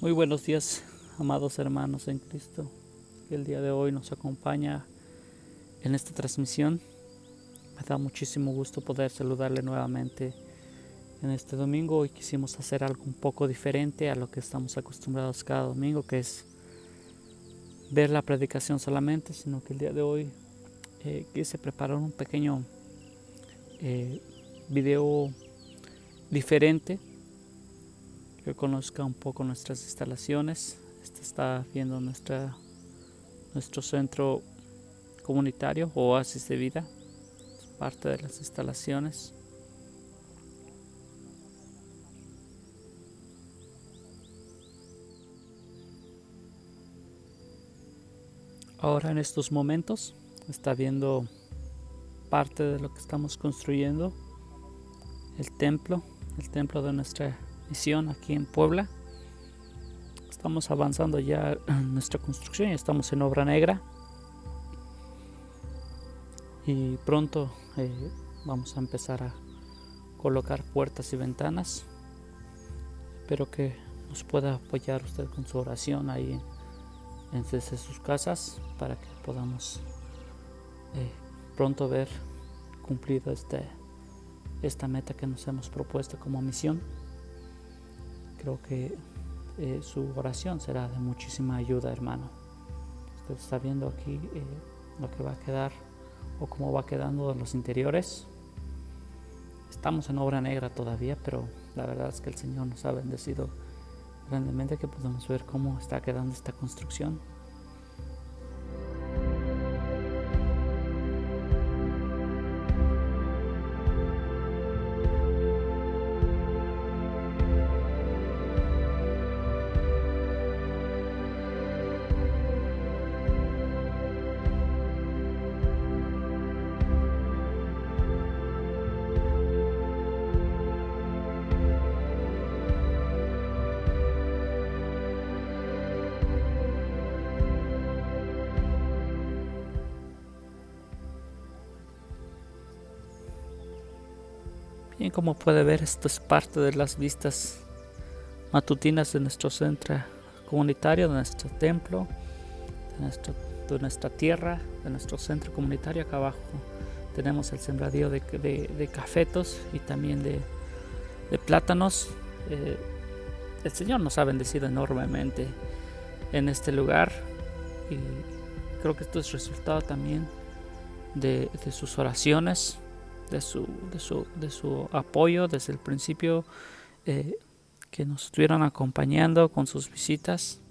Muy buenos días, amados hermanos en Cristo, que el día de hoy nos acompaña en esta transmisión. Me da muchísimo gusto poder saludarle nuevamente en este domingo. Hoy quisimos hacer algo un poco diferente a lo que estamos acostumbrados cada domingo, que es ver la predicación solamente, sino que el día de hoy quise preparar un pequeño video diferente que conozca un poco nuestras instalaciones. Este está viendo nuestro centro comunitario, Oasis de Vida, es parte de las instalaciones. Ahora en estos momentos está viendo parte de lo que estamos construyendo, el templo de nuestra misión aquí en Puebla. Estamos avanzando ya en nuestra construcción, ya estamos en obra negra y pronto vamos a empezar a colocar puertas y ventanas. Espero que nos pueda apoyar usted con su oración ahí desde sus casas para que podamos pronto ver cumplida esta meta que nos hemos propuesto como misión. Creo que su oración será de muchísima ayuda, hermano. Usted está viendo aquí lo que va a quedar o cómo va quedando en los interiores. Estamos en obra negra todavía, pero la verdad es que el Señor nos ha bendecido grandemente, que podemos ver cómo está quedando esta construcción. Bien, como puede ver, esto es parte de las vistas matutinas de nuestro centro comunitario, de nuestro templo, de nuestra tierra, de nuestro centro comunitario. Acá abajo tenemos el sembradío de cafetos y también de plátanos. El Señor nos ha bendecido enormemente en este lugar y creo que esto es resultado también de sus oraciones, de su apoyo desde el principio, que nos estuvieron acompañando con sus visitas.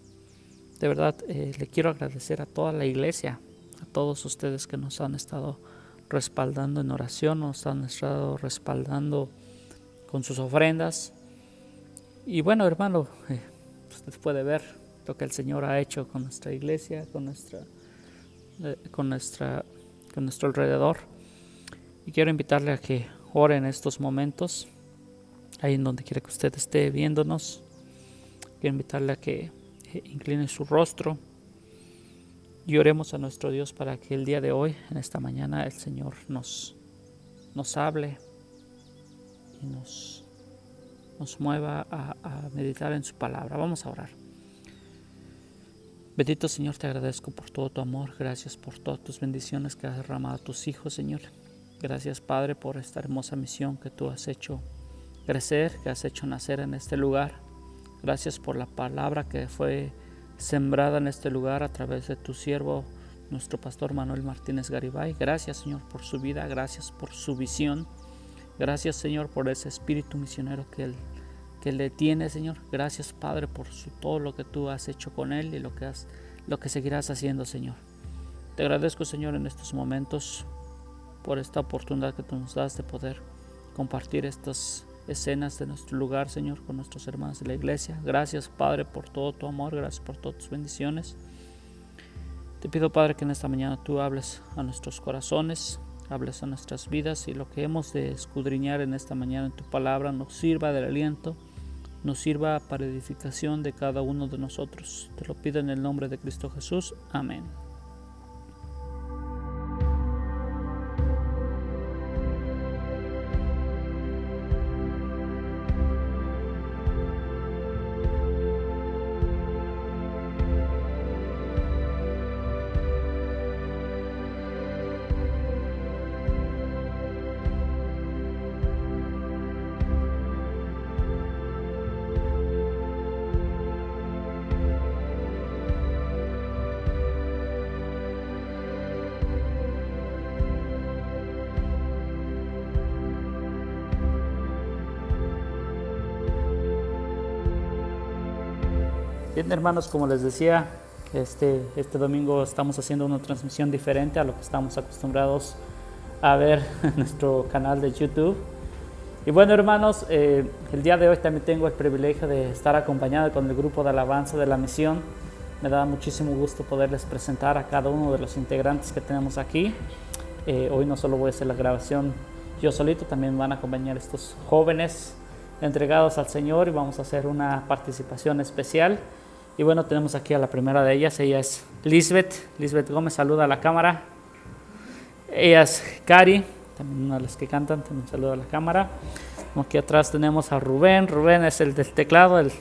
De verdad, le quiero agradecer a toda la iglesia, a todos ustedes que nos han estado respaldando en oración, nos han estado respaldando con sus ofrendas. Y bueno, hermano, usted puede ver lo que el Señor ha hecho con nuestra iglesia, con nuestro alrededor. Y quiero invitarle a que ore en estos momentos, ahí en donde quiera que usted esté viéndonos. Quiero invitarle a que incline su rostro y oremos a nuestro Dios para que el día de hoy, en esta mañana, el Señor nos hable y nos mueva a meditar en su palabra. Vamos a orar. Bendito Señor, te agradezco por todo tu amor. Gracias por todas tus bendiciones que has derramado a tus hijos, Señor. Gracias, Padre, por esta hermosa misión que tú has hecho crecer, que has hecho nacer en este lugar. Gracias por la palabra que fue sembrada en este lugar a través de tu siervo, nuestro pastor Manuel Martínez Garibay. Gracias, Señor, por su vida. Gracias por su visión. Gracias, Señor, por ese espíritu misionero que él le tiene, Señor. Gracias, Padre, por todo lo que tú has hecho con él y lo que seguirás haciendo, Señor. Te agradezco, Señor, en estos momentos por esta oportunidad que tú nos das de poder compartir estas escenas de nuestro lugar, Señor, con nuestros hermanos de la iglesia. Gracias, Padre, por todo tu amor, gracias por todas tus bendiciones. Te pido, Padre, que en esta mañana tú hables a nuestros corazones, hables a nuestras vidas y lo que hemos de escudriñar en esta mañana en tu palabra nos sirva de aliento, nos sirva para edificación de cada uno de nosotros. Te lo pido en el nombre de Cristo Jesús. Amén. Bien, hermanos, como les decía, este domingo estamos haciendo una transmisión diferente a lo que estamos acostumbrados a ver en nuestro canal de YouTube. Y bueno, hermanos, el día de hoy también tengo el privilegio de estar acompañado con el grupo de alabanza de la misión. Me da muchísimo gusto poderles presentar a cada uno de los integrantes que tenemos aquí. Hoy no solo voy a hacer la grabación yo solito, también van a acompañar estos jóvenes entregados al Señor y vamos a hacer una participación especial. Y bueno, tenemos aquí a la primera de ellas. Ella es Lisbeth Gómez, saluda a la cámara. Ella es Cari, también una de las que cantan, también saluda a la cámara. Aquí atrás tenemos a Rubén es el del teclado, el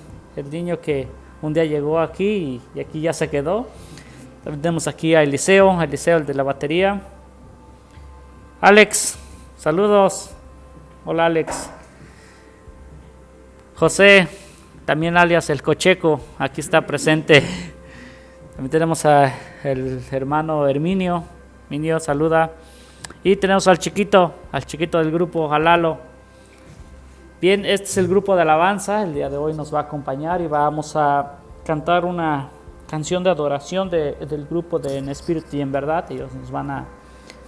niño que un día llegó aquí y aquí ya se quedó. También tenemos aquí a Eliseo, el de la batería. Alex, saludos. Hola, Alex. José, también alias el Cocheco, aquí está presente. También tenemos al hermano Herminio, saluda. Y tenemos al chiquito del grupo, a Lalo. Bien, este es el grupo de alabanza. El día de hoy nos va a acompañar y vamos a cantar una canción de adoración del grupo de En Espíritu y en Verdad. Ellos nos van a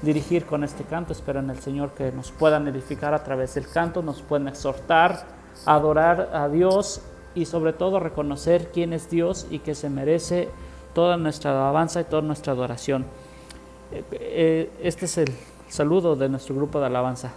dirigir con este canto. Espero en el Señor que nos puedan edificar a través del canto, nos puedan exhortar a adorar a Dios y sobre todo reconocer quién es Dios y que se merece toda nuestra alabanza y toda nuestra adoración. Este es el saludo de nuestro grupo de alabanza.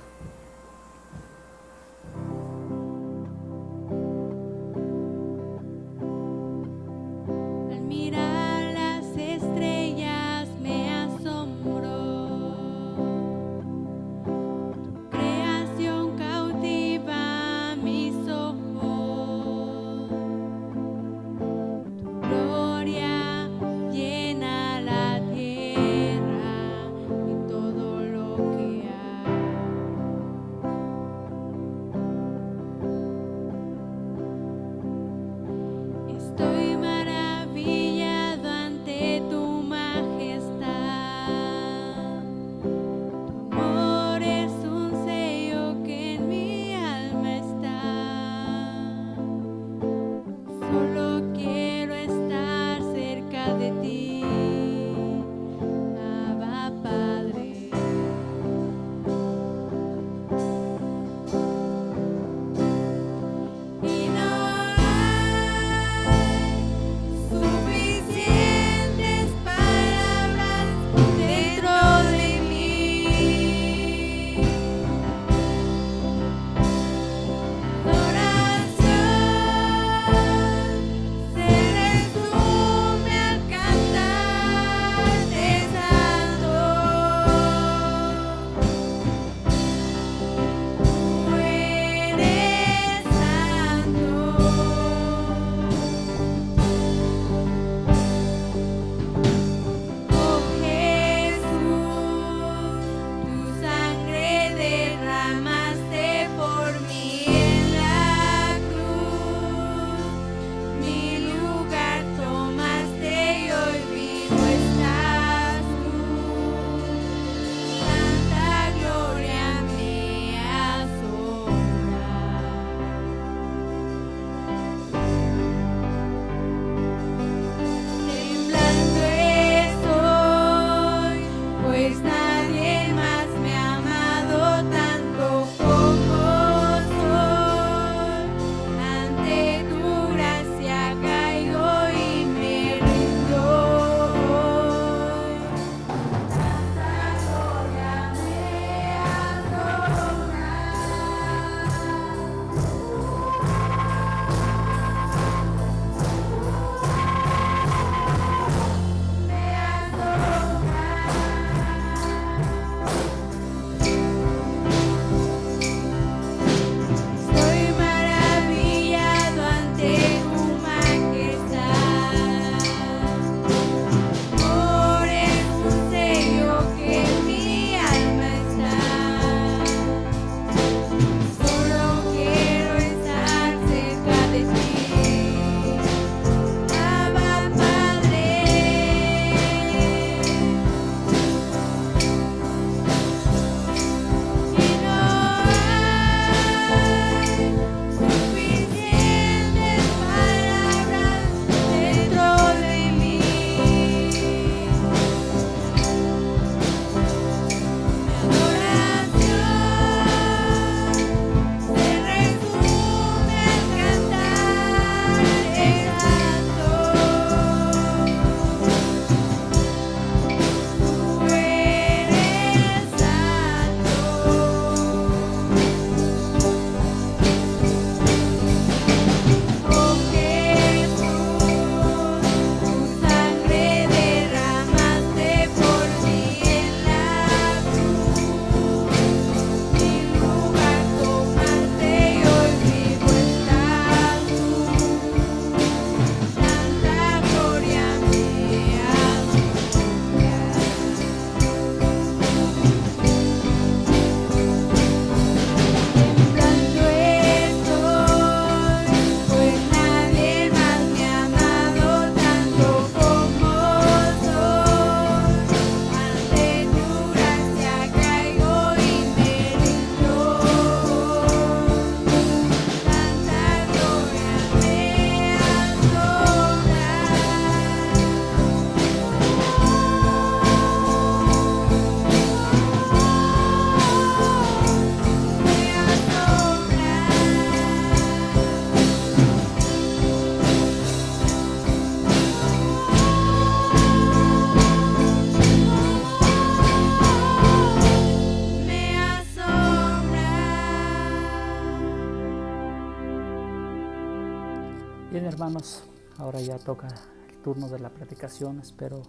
Bien, hermanos, ahora ya toca el turno de la predicación. Espero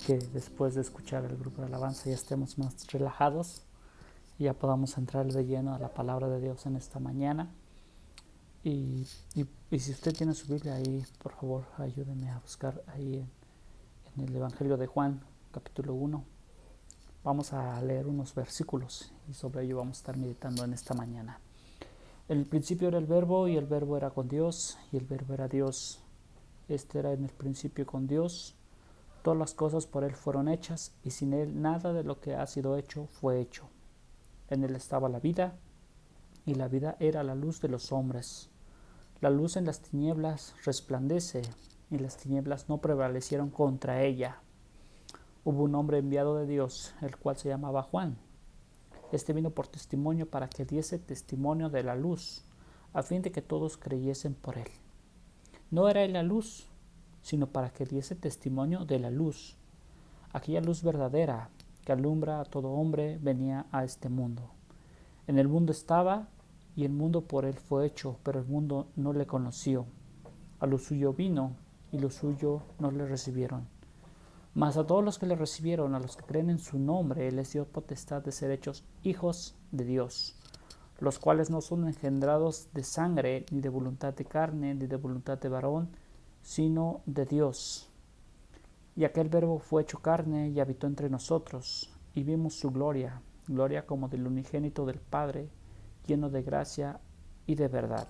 que después de escuchar el grupo de alabanza ya estemos más relajados y ya podamos entrar de lleno a la palabra de Dios en esta mañana. Y si usted tiene su Biblia ahí, por favor, ayúdeme a buscar ahí en el Evangelio de Juan, capítulo 1. Vamos a leer unos versículos y sobre ello vamos a estar meditando en esta mañana. En el principio era el Verbo, y el Verbo era con Dios, y el Verbo era Dios. Este era en el principio con Dios. Todas las cosas por Él fueron hechas, y sin Él nada de lo que ha sido hecho fue hecho. En Él estaba la vida, y la vida era la luz de los hombres. La luz en las tinieblas resplandece, y las tinieblas no prevalecieron contra ella. Hubo un hombre enviado de Dios, el cual se llamaba Juan. Este vino por testimonio para que diese testimonio de la luz, a fin de que todos creyesen por él. No era él la luz, sino para que diese testimonio de la luz. Aquella luz verdadera que alumbra a todo hombre venía a este mundo. En el mundo estaba, y el mundo por él fue hecho, pero el mundo no le conoció. A lo suyo vino, y lo suyo no le recibieron. Mas a todos los que le recibieron, a los que creen en su nombre, les dio potestad de ser hechos hijos de Dios, los cuales no son engendrados de sangre, ni de voluntad de carne, ni de voluntad de varón, sino de Dios. Y aquel Verbo fue hecho carne y habitó entre nosotros, y vimos su gloria, gloria como del unigénito del Padre, lleno de gracia y de verdad.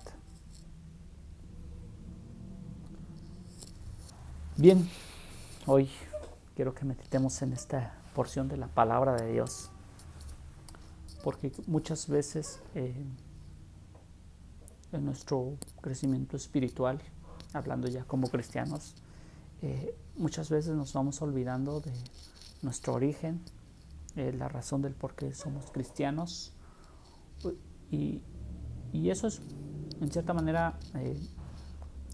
Bien, hoy quiero que meditemos en esta porción de la palabra de Dios, porque muchas veces en nuestro crecimiento espiritual, hablando ya como cristianos, muchas veces nos vamos olvidando de nuestro origen, la razón del por qué somos cristianos, y eso es en cierta manera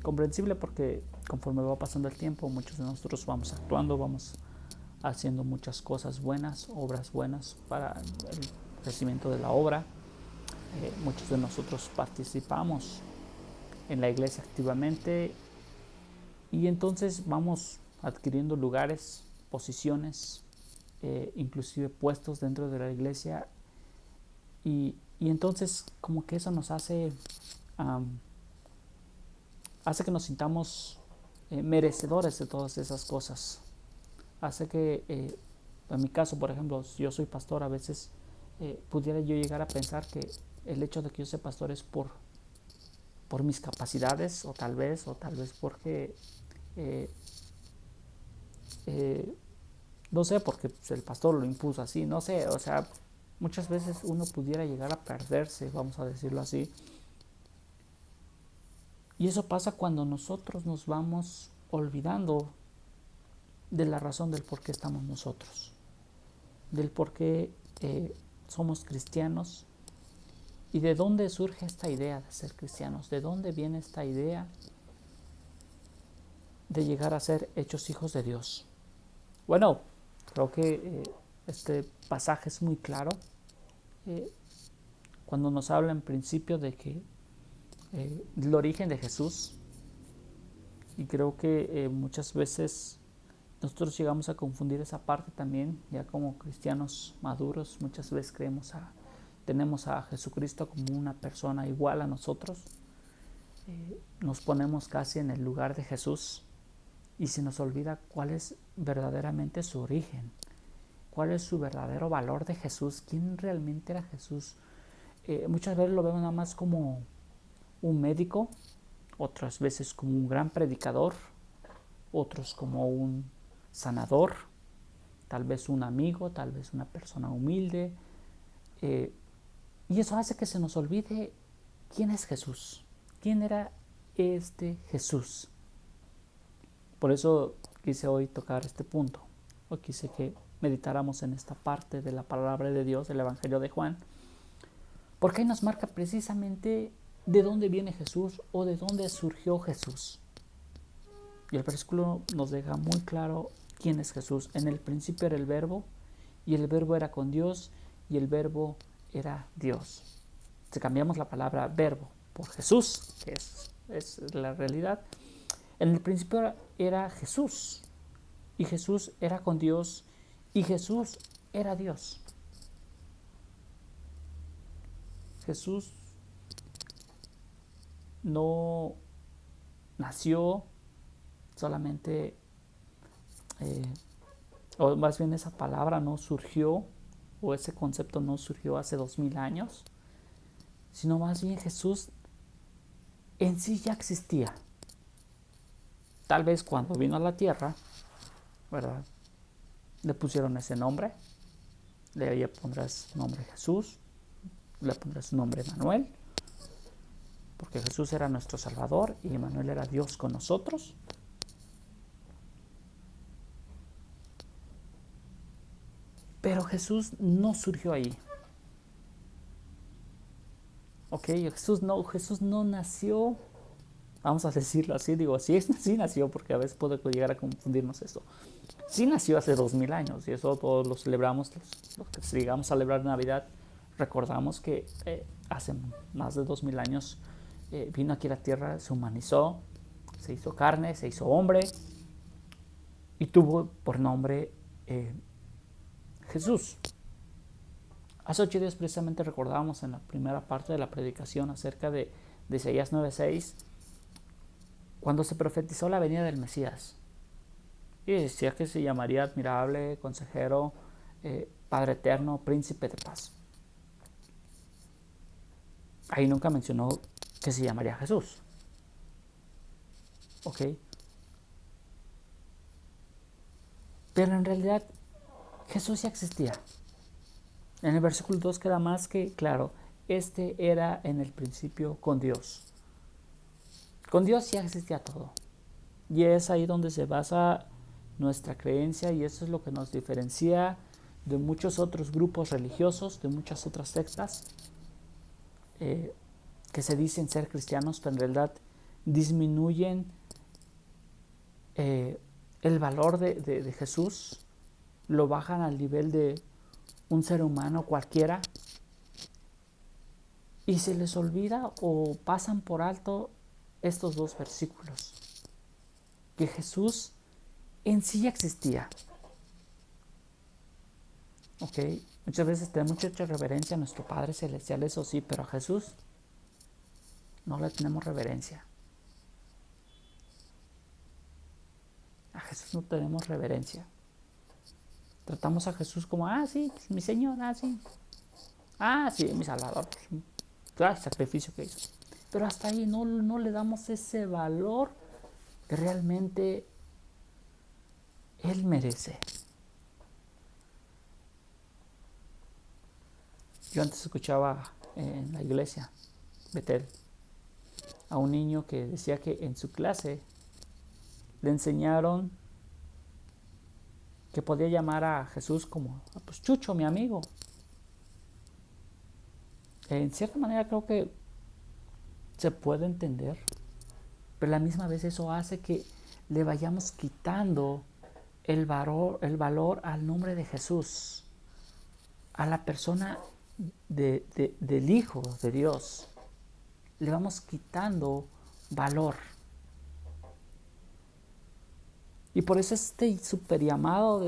comprensible, porque conforme va pasando el tiempo, muchos de nosotros vamos actuando, vamos haciendo muchas cosas buenas, obras buenas para el crecimiento de la obra. Muchos de nosotros participamos en la iglesia activamente, y entonces vamos adquiriendo lugares, posiciones, inclusive puestos dentro de la iglesia, y entonces como que eso nos hace que nos sintamos merecedores de todas esas cosas. Hace que, en mi caso, por ejemplo, si yo soy pastor, a veces pudiera yo llegar a pensar que el hecho de que yo sea pastor es por mis capacidades, o tal vez porque, no sé, porque pues, el pastor lo impuso así, no sé, o sea, muchas veces uno pudiera llegar a perderse, vamos a decirlo así. Y eso pasa cuando nosotros nos vamos olvidando de la razón del por qué estamos nosotros, del por qué somos cristianos, y de dónde surge esta idea de ser cristianos, de dónde viene esta idea de llegar a ser hechos hijos de Dios. Bueno, creo que este pasaje es muy claro cuando nos habla en principio de que el origen de Jesús, y creo que muchas veces nosotros llegamos a confundir esa parte también, ya como cristianos maduros. Muchas veces tenemos a Jesucristo como una persona igual a nosotros, nos ponemos casi en el lugar de Jesús, y se nos olvida cuál es verdaderamente su origen, cuál es su verdadero valor de Jesús, quién realmente era Jesús. Muchas veces lo vemos nada más como un médico, otras veces como un gran predicador, otros como un sanador, tal vez un amigo, tal vez una persona humilde, y eso hace que se nos olvide quién es Jesús, quién era este Jesús. Por eso quise hoy tocar este punto, o quise que meditáramos en esta parte de la palabra de Dios, del Evangelio de Juan, porque ahí nos marca precisamente de dónde viene Jesús, o de dónde surgió Jesús. Y el versículo nos deja muy claro quién es Jesús. En el principio era el Verbo, y el Verbo era con Dios, y el Verbo era Dios. Si cambiamos la palabra verbo por Jesús, que es es la realidad. En el principio era Jesús, y Jesús era con Dios, y Jesús era Dios. Jesús no nació solamente, o más bien esa palabra no surgió, o ese concepto no surgió hace 2000 años, sino más bien Jesús en sí ya existía. Tal vez cuando vino a la tierra, ¿verdad?, le pusieron ese nombre, le pondrás nombre Jesús, le pondrás nombre Manuel, porque Jesús era nuestro Salvador y Manuel era Dios con nosotros. Pero Jesús no surgió ahí. Ok, Jesús no nació, vamos a decirlo así, digo, sí nació, porque a veces puede llegar a confundirnos esto. Sí nació hace 2000 años, y eso todos lo celebramos, los que llegamos a celebrar Navidad, recordamos que hace más de 2000 años vino aquí a la tierra, se humanizó, se hizo carne, se hizo hombre, y tuvo por nombre Jesús. Hace 8 días precisamente recordábamos en la primera parte de la predicación acerca de Isaías 9:6, cuando se profetizó la venida del Mesías. Y decía que se llamaría admirable, consejero, Padre eterno, príncipe de paz. Ahí nunca mencionó que se llamaría Jesús. ¿Ok? Pero en realidad Jesús ya existía. En el versículo 2 queda más que claro, este era en el principio con Dios. Con Dios ya existía todo. Y es ahí donde se basa nuestra creencia, y eso es lo que nos diferencia de muchos otros grupos religiosos, de muchas otras sectas que se dicen ser cristianos, pero en realidad disminuyen el valor de Jesús, lo bajan al nivel de un ser humano cualquiera, y se les olvida o pasan por alto estos dos versículos, que Jesús en sí ya existía. ¿Ok? Muchas veces tenemos mucha reverencia a nuestro Padre Celestial, eso sí, pero a Jesús no le tenemos reverencia. A Jesús no tenemos reverencia. Tratamos a Jesús como, sí, mi Señor, sí, mi Salvador, el sacrificio que hizo. Pero hasta ahí no le damos ese valor que realmente Él merece. Yo antes escuchaba en la iglesia Betel a un niño que decía que en su clase le enseñaron que podía llamar a Jesús como, pues Chucho, mi amigo. En cierta manera creo que se puede entender, pero a la misma vez eso hace que le vayamos quitando el valor al nombre de Jesús, a la persona del Hijo de Dios. Le vamos quitando valor. Y por eso este super llamado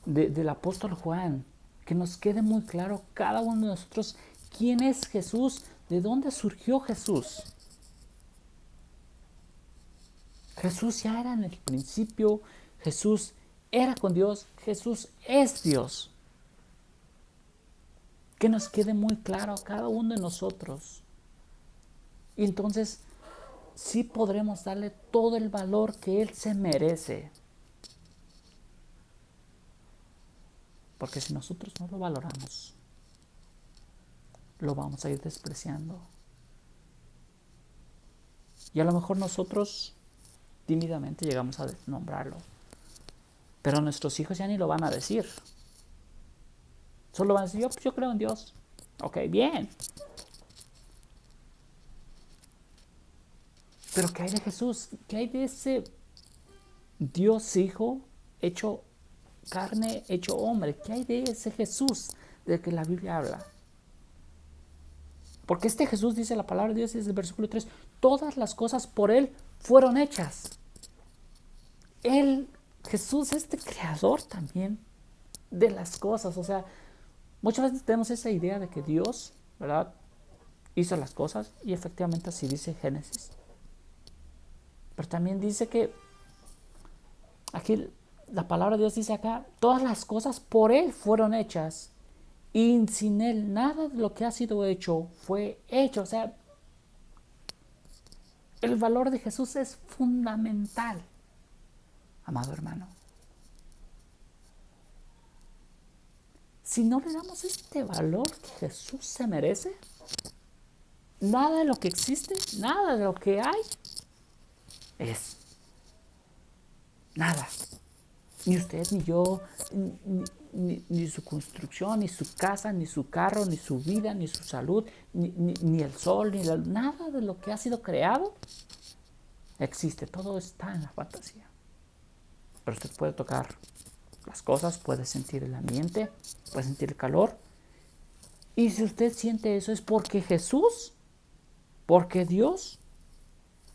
del apóstol Juan, que nos quede muy claro cada uno de nosotros quién es Jesús, de dónde surgió Jesús. Jesús ya era en el principio, Jesús era con Dios, Jesús es Dios. Que nos quede muy claro a cada uno de nosotros. Y entonces sí podremos darle todo el valor que Él se merece. Porque si nosotros no lo valoramos, lo vamos a ir despreciando. Y a lo mejor nosotros tímidamente llegamos a nombrarlo. Pero nuestros hijos ya ni lo van a decir. Solo van a decir, yo creo en Dios. Ok, bien. Pero ¿qué hay de Jesús? ¿Qué hay de ese Dios Hijo hecho carne, hecho hombre? ¿Qué hay de ese Jesús del que la Biblia habla? Porque este Jesús, dice la palabra de Dios desde el versículo 3, todas las cosas por Él fueron hechas. Él, Jesús, este creador también de las cosas. O sea, muchas veces tenemos esa idea de que Dios, ¿verdad?, hizo las cosas, y efectivamente así dice Génesis. Pero también dice que aquí la palabra de Dios dice acá, todas las cosas por Él fueron hechas, y sin Él nada de lo que ha sido hecho fue hecho. O sea, el valor de Jesús es fundamental, amado hermano. Si no le damos este valor que Jesús se merece, nada de lo que existe, nada de lo que hay, es nada. Ni usted, ni yo, ni su construcción, ni su casa, ni su carro, ni su vida, ni su salud, ni el sol, nada de lo que ha sido creado existe. Todo está en la fantasía. Pero usted puede tocar las cosas, puede sentir el ambiente, puede sentir el calor. Y si usted siente eso es porque Jesús, porque Dios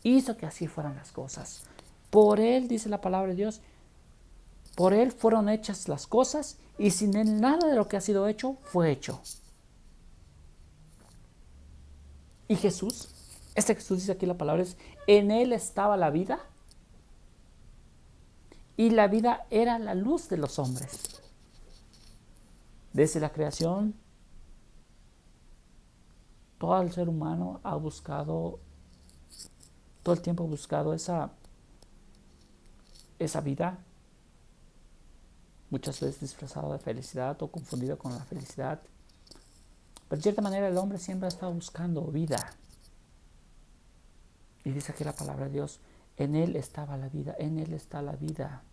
hizo que así fueran las cosas. Por Él, dice la palabra de Dios, por Él fueron hechas las cosas, y sin Él nada de lo que ha sido hecho fue hecho. Y Jesús, este Jesús, dice aquí la palabra, es, en Él estaba la vida, y la vida era la luz de los hombres. Desde la creación, todo el ser humano ha buscado, todo el tiempo ha buscado esa vida, muchas veces disfrazado de felicidad o confundido con la felicidad. Pero de cierta manera el hombre siempre ha estado buscando vida. Y dice aquí la palabra de Dios, en Él estaba la vida, en Él está la vida.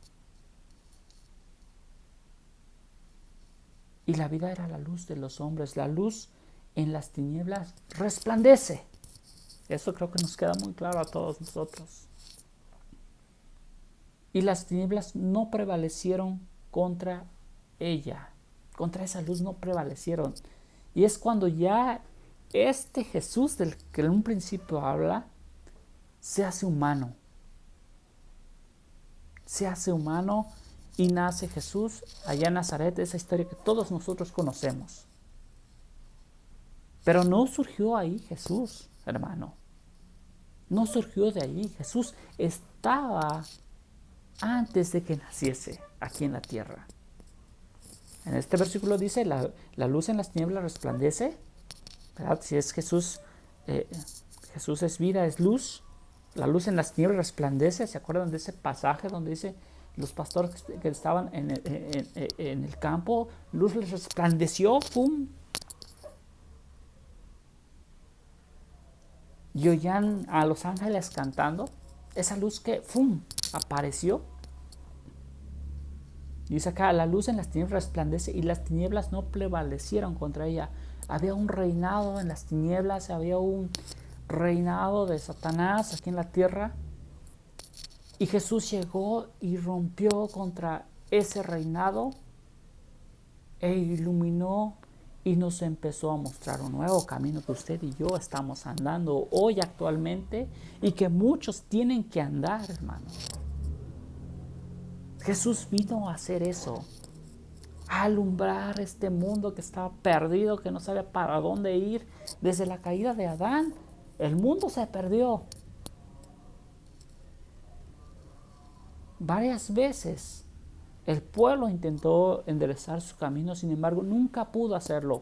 Y la vida era la luz de los hombres. La luz en las tinieblas resplandece. Eso creo que nos queda muy claro a todos nosotros. Y las tinieblas no prevalecieron contra ella. Contra esa luz no prevalecieron. Y es cuando ya este Jesús del que en un principio habla, se hace humano. Se hace humano y nace Jesús allá en Nazaret, esa historia que todos nosotros conocemos. Pero no surgió ahí Jesús, hermano. No surgió de ahí. Jesús estaba antes de que naciese aquí en la tierra. En este versículo dice, la luz en las tinieblas resplandece, ¿verdad? Si es Jesús, Jesús es vida, es luz. La luz en las tinieblas resplandece. ¿Se acuerdan de ese pasaje donde dice los pastores que estaban en el campo, luz les resplandeció, ¡pum! Y oían a los ángeles cantando. Esa luz que, ¡pum!, apareció. Dice acá, la luz en las tinieblas resplandece y las tinieblas no prevalecieron contra ella. Había un reinado en las tinieblas, había un reinado de Satanás aquí en la tierra. Y Jesús llegó y rompió contra ese reinado e iluminó y nos empezó a mostrar un nuevo camino que usted y yo estamos andando hoy actualmente y que muchos tienen que andar, hermano. Jesús vino a hacer eso, a alumbrar este mundo que estaba perdido, que no sabía para dónde ir. Desde la caída de Adán, el mundo se perdió. Varias veces el pueblo intentó enderezar su camino, sin embargo, nunca pudo hacerlo.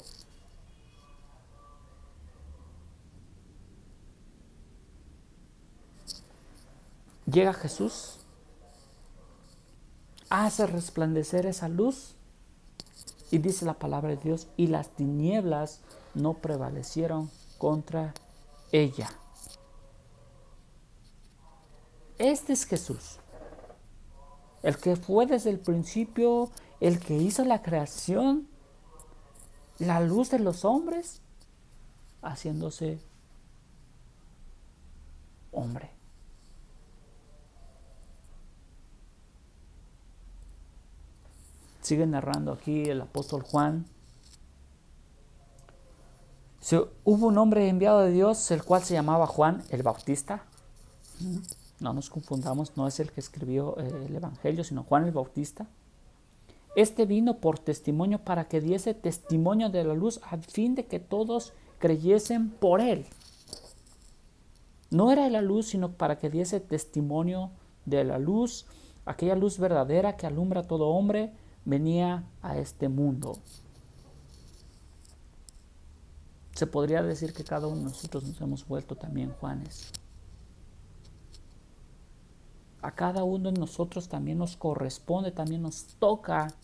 Llega Jesús, hace resplandecer esa luz y dice la palabra de Dios, y las tinieblas no prevalecieron contra ella. Este es Jesús, el que fue desde el principio, el que hizo la creación, la luz de los hombres, haciéndose hombre. Sigue narrando aquí el apóstol Juan. Hubo un hombre enviado de Dios, el cual se llamaba Juan el Bautista. No nos confundamos, no es el que escribió el Evangelio, sino Juan el Bautista. Este vino por testimonio para que diese testimonio de la luz a fin de que todos creyesen por él. No era la luz, sino para que diese testimonio de la luz, aquella luz verdadera que alumbra a todo hombre, venía a este mundo. Se podría decir que cada uno de nosotros nos hemos vuelto también Juanes. A cada uno de nosotros también nos corresponde, también nos toca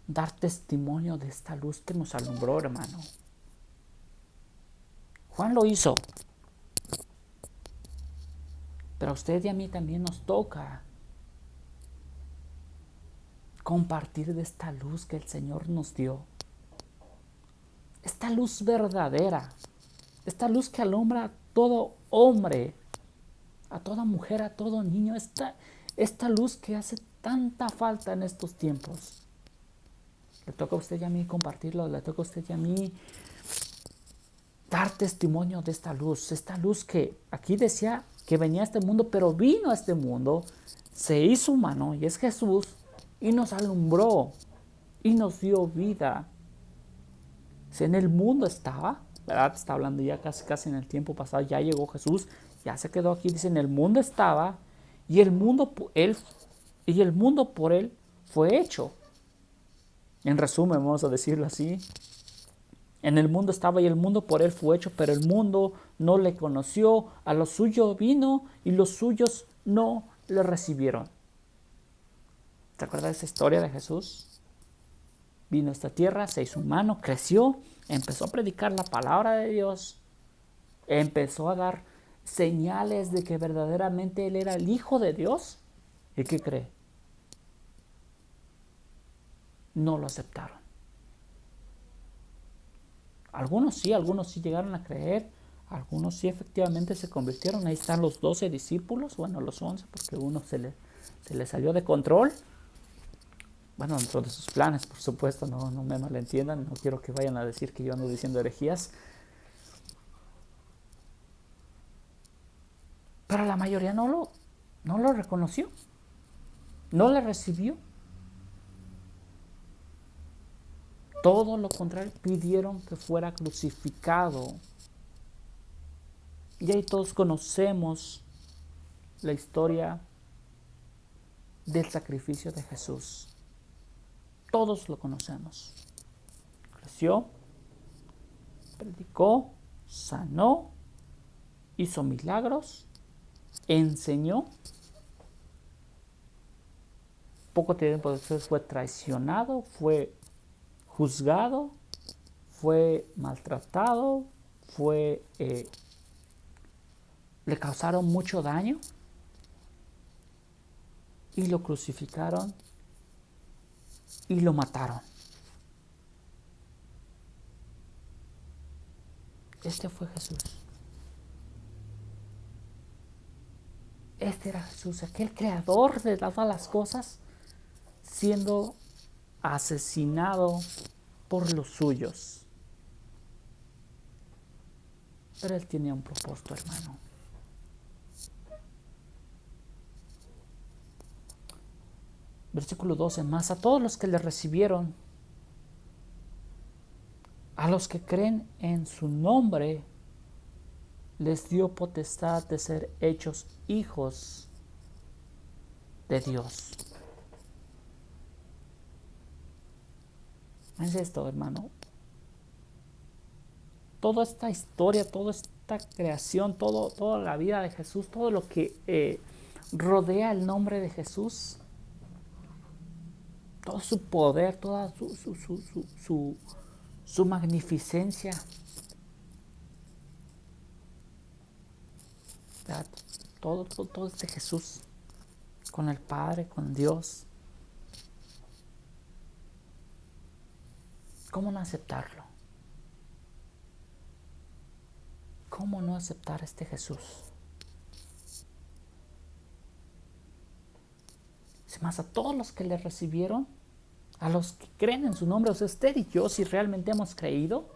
dar testimonio de esta luz que nos alumbró, hermano. Juan lo hizo, pero a usted y a mí también nos toca compartir de esta luz que el Señor nos dio. Esta luz verdadera, esta luz que alumbra a todo hombre, a toda mujer, a todo niño, esta luz que hace tanta falta en estos tiempos. Le toca a usted y a mí compartirlo, le toca a usted y a mí dar testimonio de esta luz que aquí decía que venía a este mundo, pero vino a este mundo, se hizo humano y es Jesús y nos alumbró y nos dio vida. Si en el mundo estaba, ¿verdad? Está hablando ya casi en el tiempo pasado, ya llegó Jesús, ya se quedó aquí, dice, en el mundo estaba y el mundo por él fue hecho. En resumen, vamos a decirlo así. En el mundo estaba y el mundo por él fue hecho, pero el mundo no le conoció. A lo suyo vino y los suyos no le recibieron. ¿Te acuerdas de esa historia de Jesús? Vino a esta tierra, se hizo humano, creció, empezó a predicar la palabra de Dios, empezó a dar señales de que verdaderamente él era el Hijo de Dios. ¿Y qué cree? No lo aceptaron. Algunos sí llegaron a creer, algunos sí efectivamente se convirtieron. Ahí están los 12 discípulos, bueno, los 11, porque uno se le salió de control. Bueno, dentro de sus planes, por supuesto, no me malentiendan, no quiero que vayan a decir que yo ando diciendo herejías. Pero la mayoría no lo reconoció, no le recibió. Todo lo contrario, pidieron que fuera crucificado. Y ahí todos conocemos la historia del sacrificio de Jesús. Todos lo conocemos. Creció, predicó, sanó, hizo milagros, enseñó. Poco tiempo después fue traicionado, fue juzgado, fue maltratado, le causaron mucho daño y lo crucificaron y lo mataron. Este fue Jesús. Este era Jesús, aquel creador de todas las cosas, siendo asesinado por los suyos. Pero él tenía un propósito, hermano. Versículo 12, más a todos los que le recibieron, a los que creen en su nombre, les dio potestad de ser hechos hijos de Dios. Es esto, hermano. Toda esta historia, toda esta creación, toda la vida de Jesús, todo lo que rodea el nombre de Jesús, todo su poder, toda su magnificencia, ¿verdad? Todo este Jesús con el Padre, con Dios. ¿Cómo no aceptarlo? ¿Cómo no aceptar a este Jesús? Es más, a todos los que le recibieron, a los que creen en su nombre, o sea, usted y yo, si realmente hemos creído,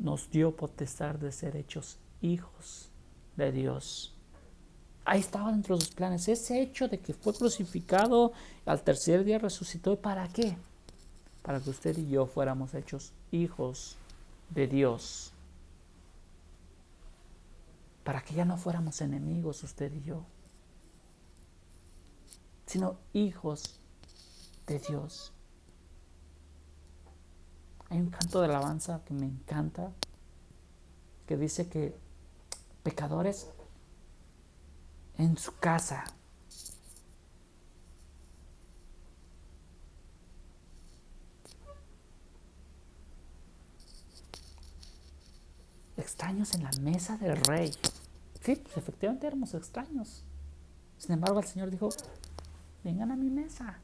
nos dio potestad de ser hechos hijos de Dios. Ahí estaba dentro de sus planes. Ese hecho de que fue crucificado, al tercer día resucitó. ¿Y para qué? Para que usted y yo fuéramos hechos hijos de Dios. Para que ya no fuéramos enemigos usted y yo, sino hijos de Dios. Hay un canto de alabanza que me encanta, que dice que pecadores en su casa, extraños en la mesa del rey. Sí, pues efectivamente éramos extraños. Sin embargo, el Señor dijo, vengan a mi mesa.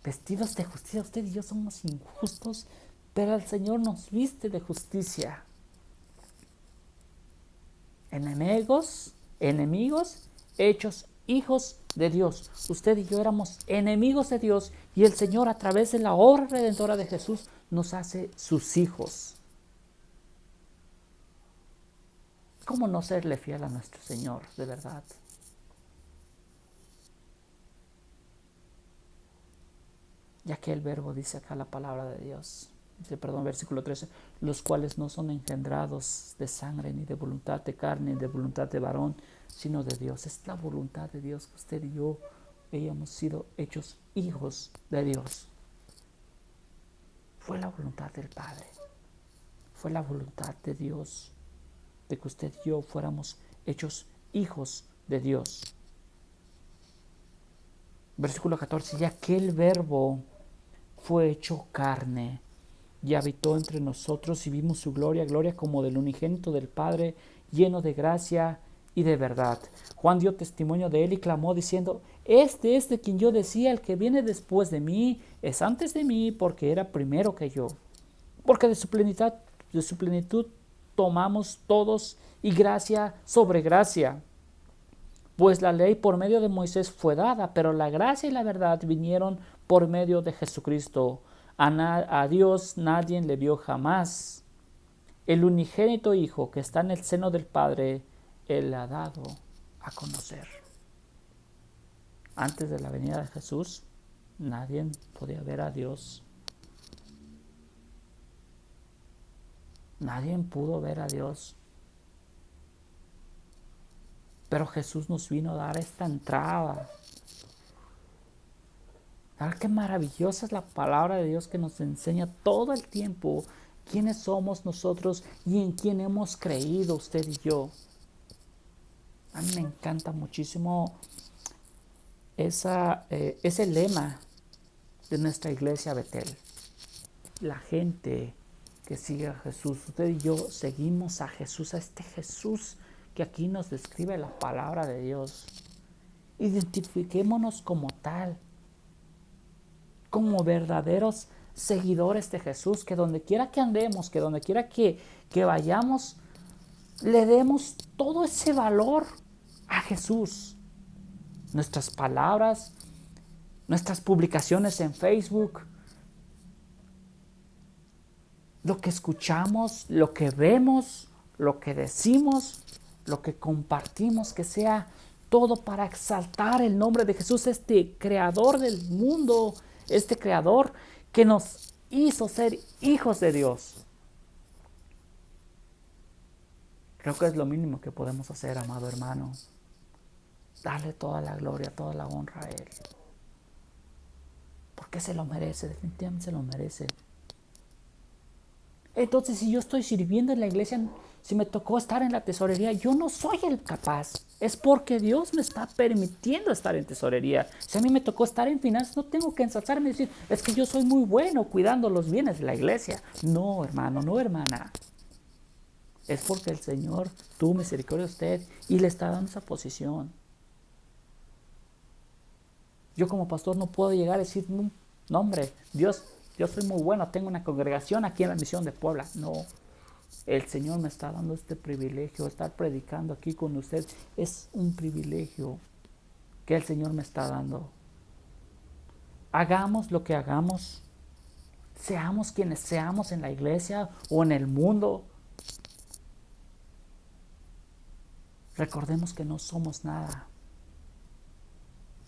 Vestidos de justicia, usted y yo somos injustos, pero el Señor nos viste de justicia. Enemigos, hechos hijos de Dios. Usted y yo éramos enemigos de Dios y el Señor, a través de la obra redentora de Jesús, nos hace sus hijos. ¿Cómo no serle fiel a nuestro Señor, de verdad? Ya que el verbo dice acá la palabra de Dios. Dice, versículo 13, los cuales no son engendrados de sangre, ni de voluntad de carne, ni de voluntad de varón, sino de Dios. Es la voluntad de Dios que usted y yo hayamos sido hechos hijos de Dios. Fue la voluntad del Padre. Fue la voluntad de Dios de que usted y yo fuéramos hechos hijos de Dios. Versículo 14, y aquel verbo fue hecho carne y habitó entre nosotros y vimos su gloria, gloria como del unigénito del Padre, lleno de gracia y de verdad. Juan dio testimonio de él y clamó diciendo, este es de quien yo decía, el que viene después de mí es antes de mí, porque era primero que yo. Porque de su plenitud tomamos todos y gracia sobre gracia. Pues la ley por medio de Moisés fue dada, pero la gracia y la verdad vinieron por medio de Jesucristo. A Dios nadie le vio jamás. El unigénito Hijo que está en el seno del Padre, Él ha dado a conocer. Antes de la venida de Jesús, nadie podía ver a Dios. Nadie pudo ver a Dios. Pero Jesús nos vino a dar esta entrada. ¿Verdad qué maravillosa es la palabra de Dios que nos enseña todo el tiempo quiénes somos nosotros y en quién hemos creído usted y yo? A mí me encanta muchísimo ese lema de nuestra iglesia Betel. La gente que sigue a Jesús, usted y yo seguimos a Jesús, a este Jesús que aquí nos describe la palabra de Dios. Identifiquémonos como tal, como verdaderos seguidores de Jesús, que donde quiera que andemos, que donde quiera que vayamos, le demos todo ese valor a Jesús. Nuestras palabras, nuestras publicaciones en Facebook, lo que escuchamos, lo que vemos, lo que decimos, lo que compartimos, que sea todo para exaltar el nombre de Jesús, este creador del mundo, este creador que nos hizo ser hijos de Dios. Creo que es lo mínimo que podemos hacer, amado hermano. Darle toda la gloria, toda la honra a Él. Porque se lo merece, definitivamente se lo merece. Entonces, si yo estoy sirviendo en la iglesia, si me tocó estar en la tesorería, yo no soy el capaz. Es porque Dios me está permitiendo estar en tesorería. Si a mí me tocó estar en finanzas, no tengo que ensalzarme y decir, es que yo soy muy bueno cuidando los bienes de la iglesia. No, hermano, no, hermana. Es porque el Señor tuvo misericordia de usted y le está dando esa posición. Yo como pastor no puedo llegar a decir, no hombre, Dios, yo soy muy bueno, tengo una congregación aquí en la Misión de Puebla. No, el Señor me está dando este privilegio, estar predicando aquí con usted es un privilegio que el Señor me está dando. Hagamos lo que hagamos, seamos quienes seamos en la iglesia o en el mundo, recordemos que no somos nada,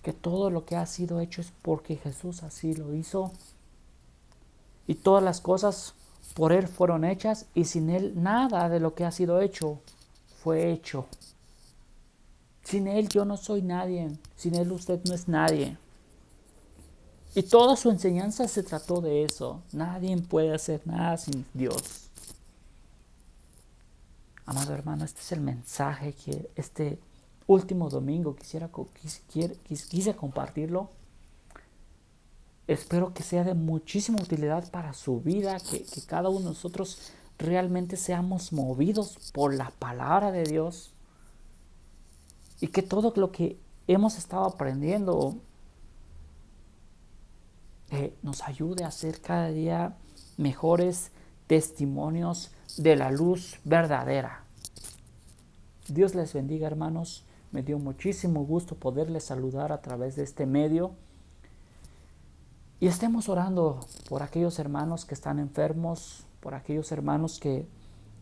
que todo lo que ha sido hecho es porque Jesús así lo hizo, y todas las cosas por Él fueron hechas, y sin Él nada de lo que ha sido hecho fue hecho. Sin Él yo no soy nadie, sin Él usted no es nadie. Y toda su enseñanza se trató de eso. Nadie puede hacer nada sin Dios. Amado hermano, este es el mensaje que este último domingo quise compartirlo. Espero que sea de muchísima utilidad para su vida, que cada uno de nosotros realmente seamos movidos por la palabra de Dios y que todo lo que hemos estado aprendiendo nos ayude a ser cada día mejores testimonios de la luz verdadera. Dios les bendiga, hermanos. Me dio muchísimo gusto poderles saludar a través de este medio. Y estemos orando por aquellos hermanos que están enfermos, por aquellos hermanos que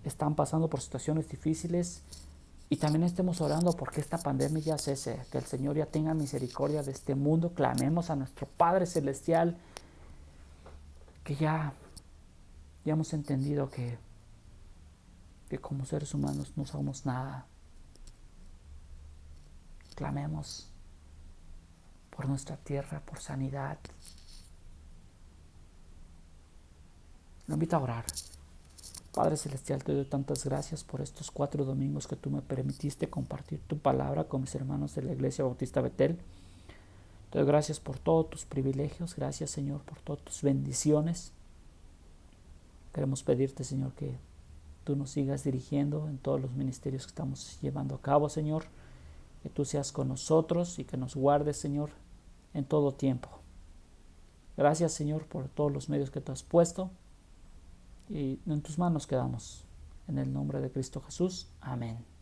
están pasando por situaciones difíciles. Y también estemos orando porque esta pandemia ya cese, que el Señor ya tenga misericordia de este mundo. Clamemos a nuestro Padre Celestial, que ya hemos entendido que como seres humanos no somos nada. Clamemos por nuestra tierra, por sanidad. Lo invito a orar. Padre Celestial, te doy tantas gracias por estos 4 domingos que tú me permitiste compartir tu palabra con mis hermanos de la Iglesia Bautista Betel. Te doy gracias por todos tus privilegios. Gracias, Señor, por todas tus bendiciones. Queremos pedirte, Señor, que tú nos sigas dirigiendo en todos los ministerios que estamos llevando a cabo, Señor. Que tú seas con nosotros y que nos guardes, Señor, en todo tiempo. Gracias, Señor, por todos los medios que tú has puesto. Y en tus manos quedamos. En el nombre de Cristo Jesús. Amén.